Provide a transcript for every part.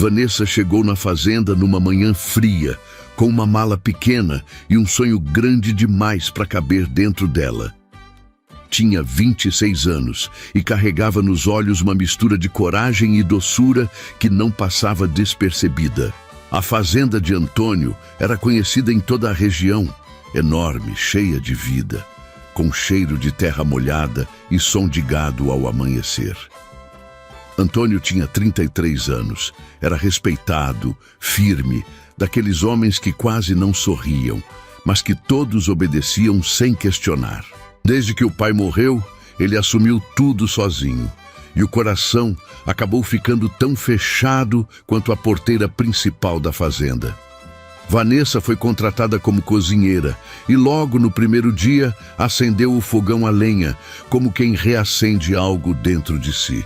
Vanessa chegou na fazenda numa manhã fria, com uma mala pequena e um sonho grande demais para caber dentro dela. Tinha 26 anos e carregava nos olhos uma mistura de coragem e doçura que não passava despercebida. A fazenda de Antônio era conhecida em toda a região, enorme, cheia de vida, com cheiro de terra molhada e som de gado ao amanhecer. Antônio tinha 33 anos, era respeitado, firme, daqueles homens que quase não sorriam, mas que todos obedeciam sem questionar. Desde que o pai morreu, ele assumiu tudo sozinho, e o coração acabou ficando tão fechado quanto a porteira principal da fazenda. Vanessa foi contratada como cozinheira e logo no primeiro dia acendeu o fogão a lenha, como quem reacende algo dentro de si.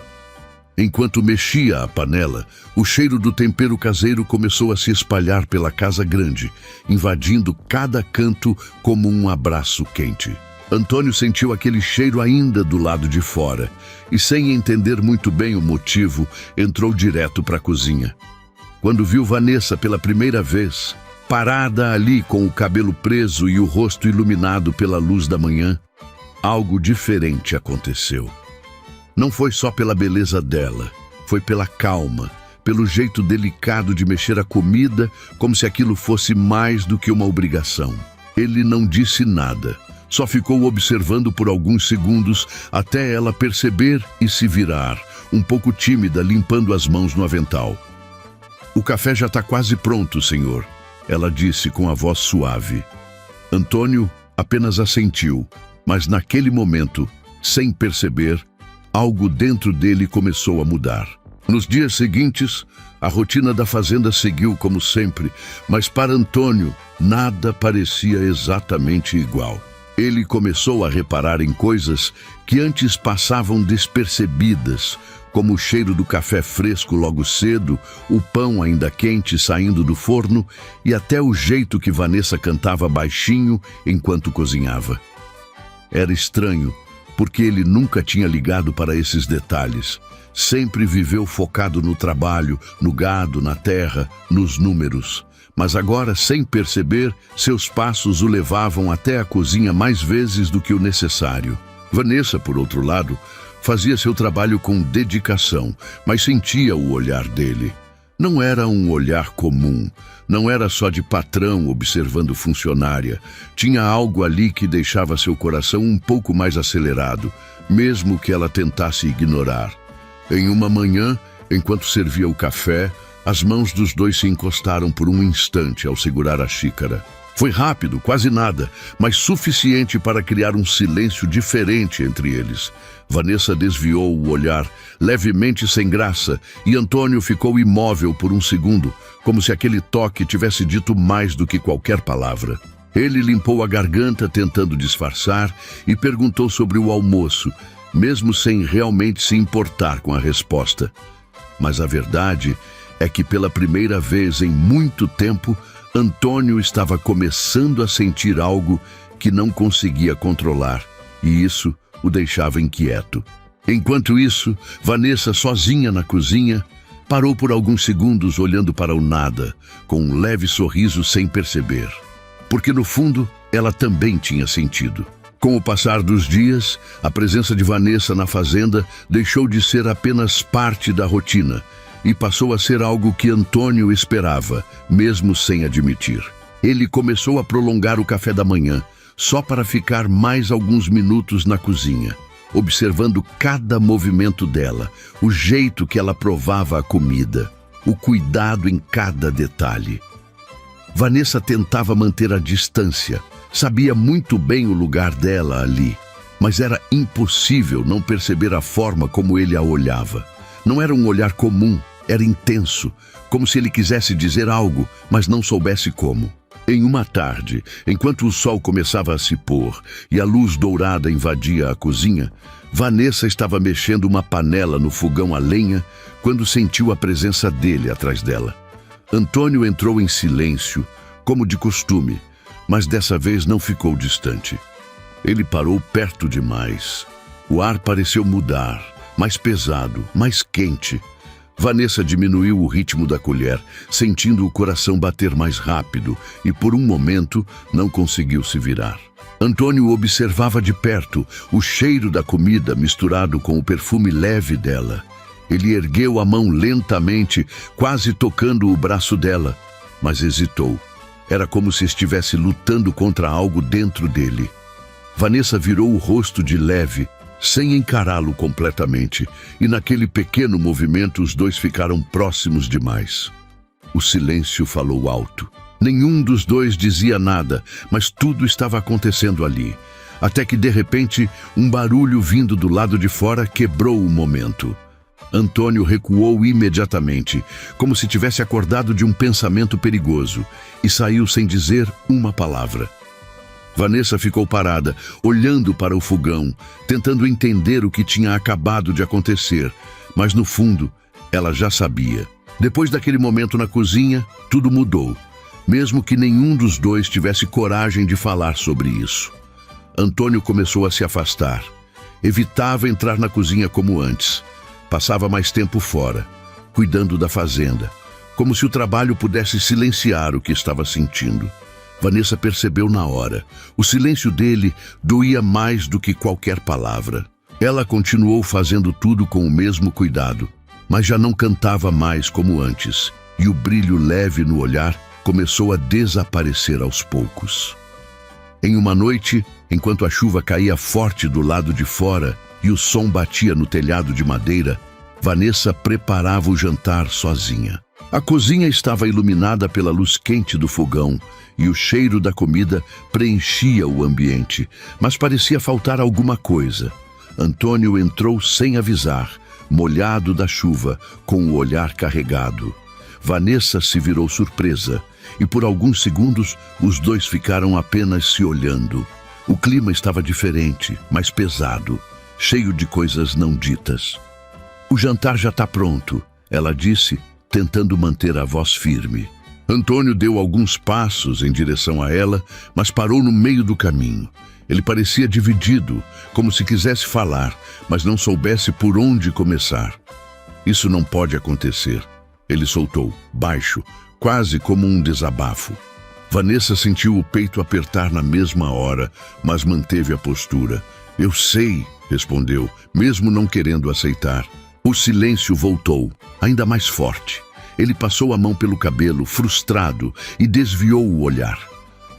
Enquanto mexia a panela, o cheiro do tempero caseiro começou a se espalhar pela casa grande, invadindo cada canto como um abraço quente. Antônio sentiu aquele cheiro ainda do lado de fora e, sem entender muito bem o motivo, entrou direto para a cozinha. Quando viu Vanessa pela primeira vez, parada ali com o cabelo preso e o rosto iluminado pela luz da manhã, algo diferente aconteceu. Não foi só pela beleza dela, foi pela calma, pelo jeito delicado de mexer a comida, como se aquilo fosse mais do que uma obrigação. Ele não disse nada, só ficou observando por alguns segundos até ela perceber e se virar, um pouco tímida, limpando as mãos no avental. "O café já está quase pronto, senhor", ela disse com a voz suave. Antônio apenas assentiu, mas naquele momento, sem perceber, algo dentro dele começou a mudar. Nos dias seguintes, a rotina da fazenda seguiu como sempre, mas para Antônio, nada parecia exatamente igual. Ele começou a reparar em coisas que antes passavam despercebidas, como o cheiro do café fresco logo cedo, o pão ainda quente saindo do forno e até o jeito que Vanessa cantava baixinho enquanto cozinhava. Era estranho, porque ele nunca tinha ligado para esses detalhes. Sempre viveu focado no trabalho, no gado, na terra, nos números. Mas agora, sem perceber, seus passos o levavam até a cozinha mais vezes do que o necessário. Vanessa, por outro lado, fazia seu trabalho com dedicação, mas sentia o olhar dele. Não era um olhar comum, não era só de patrão observando funcionária. Tinha algo ali que deixava seu coração um pouco mais acelerado, mesmo que ela tentasse ignorar. Em uma manhã, enquanto servia o café, as mãos dos dois se encostaram por um instante ao segurar a xícara. Foi rápido, quase nada, mas suficiente para criar um silêncio diferente entre eles. Vanessa desviou o olhar, levemente sem graça, e Antônio ficou imóvel por um segundo, como se aquele toque tivesse dito mais do que qualquer palavra. Ele limpou a garganta tentando disfarçar e perguntou sobre o almoço, mesmo sem realmente se importar com a resposta. Mas a verdade é que pela primeira vez em muito tempo, Antônio estava começando a sentir algo que não conseguia controlar, e isso o deixava inquieto. Enquanto isso, Vanessa, sozinha na cozinha, parou por alguns segundos olhando para o nada, com um leve sorriso sem perceber. Porque no fundo, ela também tinha sentido. Com o passar dos dias, a presença de Vanessa na fazenda deixou de ser apenas parte da rotina e passou a ser algo que Antônio esperava, mesmo sem admitir. Ele começou a prolongar o café da manhã, só para ficar mais alguns minutos na cozinha, observando cada movimento dela, o jeito que ela provava a comida, o cuidado em cada detalhe. Vanessa tentava manter a distância, sabia muito bem o lugar dela ali, mas era impossível não perceber a forma como ele a olhava. Não era um olhar comum, era intenso, como se ele quisesse dizer algo, mas não soubesse como. Em uma tarde, enquanto o sol começava a se pôr e a luz dourada invadia a cozinha, Vanessa estava mexendo uma panela no fogão a lenha quando sentiu a presença dele atrás dela. Antônio entrou em silêncio, como de costume, mas dessa vez não ficou distante. Ele parou perto demais. O ar pareceu mudar, mais pesado, mais quente. Vanessa diminuiu o ritmo da colher, sentindo o coração bater mais rápido, e por um momento não conseguiu se virar. Antônio observava de perto o cheiro da comida misturado com o perfume leve dela. Ele ergueu a mão lentamente, quase tocando o braço dela, mas hesitou. Era como se estivesse lutando contra algo dentro dele. Vanessa virou o rosto de leve, sem encará-lo completamente, e naquele pequeno movimento os dois ficaram próximos demais. O silêncio falou alto. Nenhum dos dois dizia nada, mas tudo estava acontecendo ali. Até que, de repente, um barulho vindo do lado de fora quebrou o momento. Antônio recuou imediatamente, como se tivesse acordado de um pensamento perigoso, e saiu sem dizer uma palavra. Vanessa ficou parada, olhando para o fogão, tentando entender o que tinha acabado de acontecer, mas no fundo, ela já sabia. Depois daquele momento na cozinha, tudo mudou, mesmo que nenhum dos dois tivesse coragem de falar sobre isso. Antônio começou a se afastar. Evitava entrar na cozinha como antes. Passava mais tempo fora, cuidando da fazenda, como se o trabalho pudesse silenciar o que estava sentindo. Vanessa percebeu na hora. O silêncio dele doía mais do que qualquer palavra. Ela continuou fazendo tudo com o mesmo cuidado, mas já não cantava mais como antes, e o brilho leve no olhar começou a desaparecer aos poucos. Em uma noite, enquanto a chuva caía forte do lado de fora e o som batia no telhado de madeira, Vanessa preparava o jantar sozinha. A cozinha estava iluminada pela luz quente do fogão e o cheiro da comida preenchia o ambiente, mas parecia faltar alguma coisa. Antônio entrou sem avisar, molhado da chuva, com o olhar carregado. Vanessa se virou surpresa e por alguns segundos os dois ficaram apenas se olhando. O clima estava diferente, mais pesado, cheio de coisas não ditas. "O jantar já está pronto", ela disse, tentando manter a voz firme. Antônio deu alguns passos em direção a ela, mas parou no meio do caminho. Ele parecia dividido, como se quisesse falar, mas não soubesse por onde começar. "Isso não pode acontecer", ele soltou, baixo, quase como um desabafo. Vanessa sentiu o peito apertar na mesma hora, mas manteve a postura. "Eu sei", respondeu, mesmo não querendo aceitar. O silêncio voltou, ainda mais forte. Ele passou a mão pelo cabelo, frustrado, e desviou o olhar.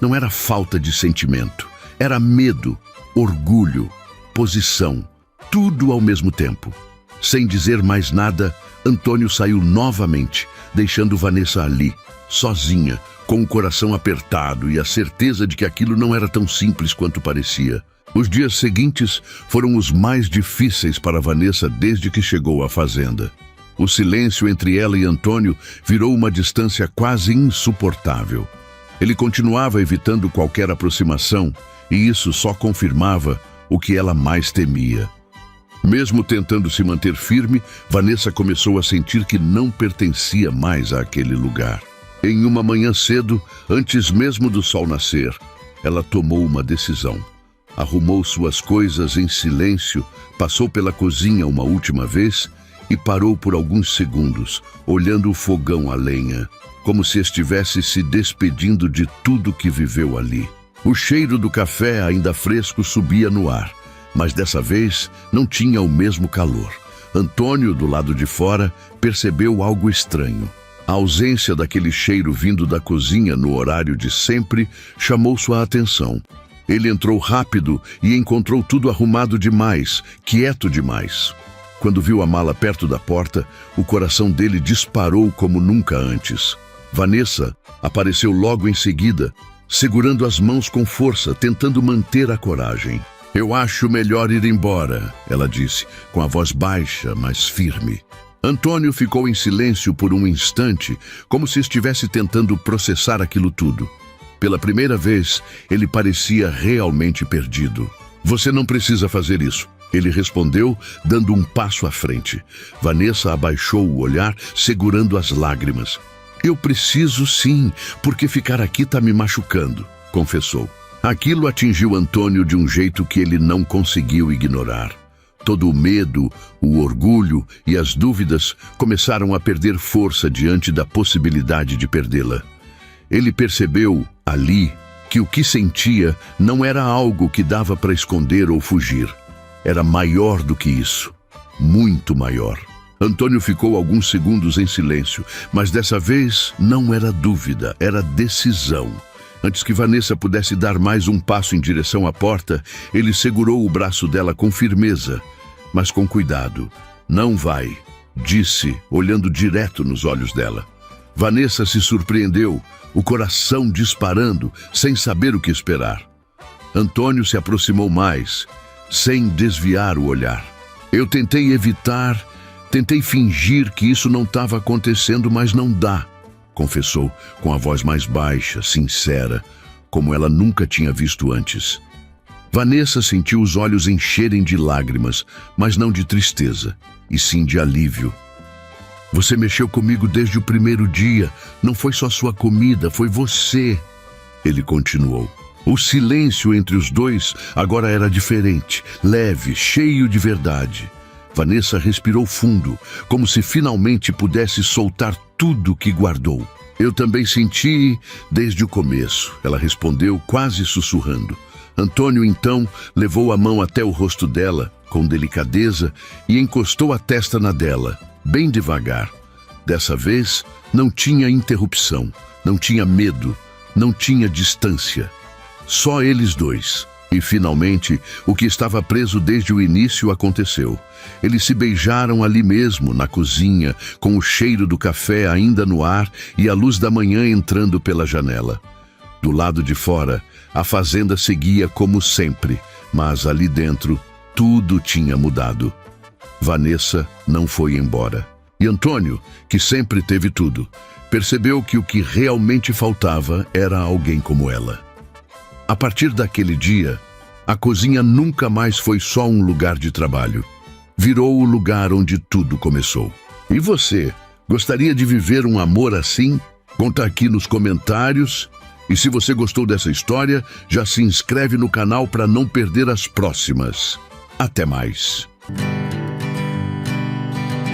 Não era falta de sentimento, era medo, orgulho, posição, tudo ao mesmo tempo. Sem dizer mais nada, Antônio saiu novamente, deixando Vanessa ali, sozinha, com o coração apertado e a certeza de que aquilo não era tão simples quanto parecia. Os dias seguintes foram os mais difíceis para Vanessa desde que chegou à fazenda. O silêncio entre ela e Antônio virou uma distância quase insuportável. Ele continuava evitando qualquer aproximação, e isso só confirmava o que ela mais temia. Mesmo tentando se manter firme, Vanessa começou a sentir que não pertencia mais àquele lugar. Em uma manhã cedo, antes mesmo do sol nascer, ela tomou uma decisão. Arrumou suas coisas em silêncio, passou pela cozinha uma última vez e parou por alguns segundos, olhando o fogão a lenha, como se estivesse se despedindo de tudo que viveu ali. O cheiro do café ainda fresco subia no ar, mas dessa vez não tinha o mesmo calor. Antônio, do lado de fora, percebeu algo estranho. A ausência daquele cheiro vindo da cozinha no horário de sempre chamou sua atenção. Ele entrou rápido e encontrou tudo arrumado demais, quieto demais. Quando viu a mala perto da porta, o coração dele disparou como nunca antes. Vanessa apareceu logo em seguida, segurando as mãos com força, tentando manter a coragem. "Eu acho melhor ir embora", ela disse, com a voz baixa, mas firme. Antônio ficou em silêncio por um instante, como se estivesse tentando processar aquilo tudo. Pela primeira vez, ele parecia realmente perdido. "Você não precisa fazer isso", ele respondeu, dando um passo à frente. Vanessa abaixou o olhar, segurando as lágrimas. "Eu preciso sim, porque ficar aqui está me machucando", confessou. Aquilo atingiu Antônio de um jeito que ele não conseguiu ignorar. Todo o medo, o orgulho e as dúvidas começaram a perder força diante da possibilidade de perdê-la. Ele percebeu, ali, que o que sentia não era algo que dava para esconder ou fugir. Era maior do que isso. Muito maior. Antônio ficou alguns segundos em silêncio, mas dessa vez não era dúvida, era decisão. Antes que Vanessa pudesse dar mais um passo em direção à porta, ele segurou o braço dela com firmeza, mas com cuidado. "Não vai", disse, olhando direto nos olhos dela. Vanessa se surpreendeu, o coração disparando, sem saber o que esperar. Antônio se aproximou mais, sem desviar o olhar. "Eu tentei evitar, tentei fingir que isso não estava acontecendo, mas não dá", confessou, com a voz mais baixa, sincera, como ela nunca tinha visto antes. Vanessa sentiu os olhos encherem de lágrimas, mas não de tristeza, e sim de alívio. "Você mexeu comigo desde o primeiro dia. Não foi só sua comida, foi você", ele continuou. O silêncio entre os dois agora era diferente, leve, cheio de verdade. Vanessa respirou fundo, como se finalmente pudesse soltar tudo que guardou. "Eu também senti desde o começo", ela respondeu, quase sussurrando. Antônio, então, levou a mão até o rosto dela, com delicadeza, e encostou a testa na dela, bem devagar. Dessa vez, não tinha interrupção, não tinha medo, não tinha distância. Só eles dois. E, finalmente, o que estava preso desde o início aconteceu. Eles se beijaram ali mesmo, na cozinha, com o cheiro do café ainda no ar e a luz da manhã entrando pela janela. Do lado de fora, a fazenda seguia como sempre, mas ali dentro, tudo tinha mudado. Vanessa não foi embora. E Antônio, que sempre teve tudo, percebeu que o que realmente faltava era alguém como ela. A partir daquele dia, a cozinha nunca mais foi só um lugar de trabalho. Virou o lugar onde tudo começou. E você, gostaria de viver um amor assim? Conta aqui nos comentários. E se você gostou dessa história, já se inscreve no canal para não perder as próximas. Até mais.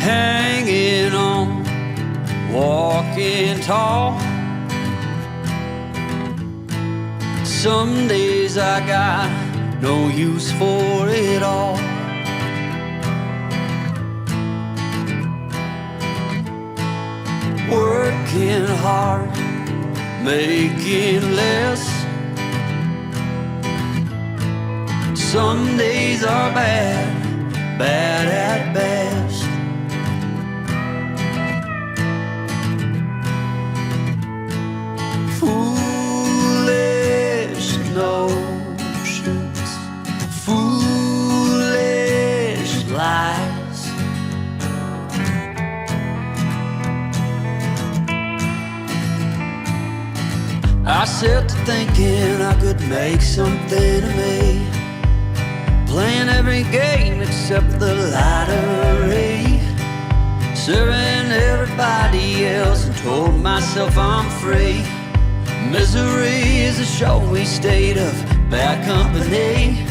Hanging on, walking tall. Some days I got no use for it all. Working hard, making less. Some days are bad, bad at best. Foolish notions, foolish lies. I set to thinking I could make something of me, playing every game except the lottery, serving everybody else and told myself I'm free. Misery is a showy state of bad company.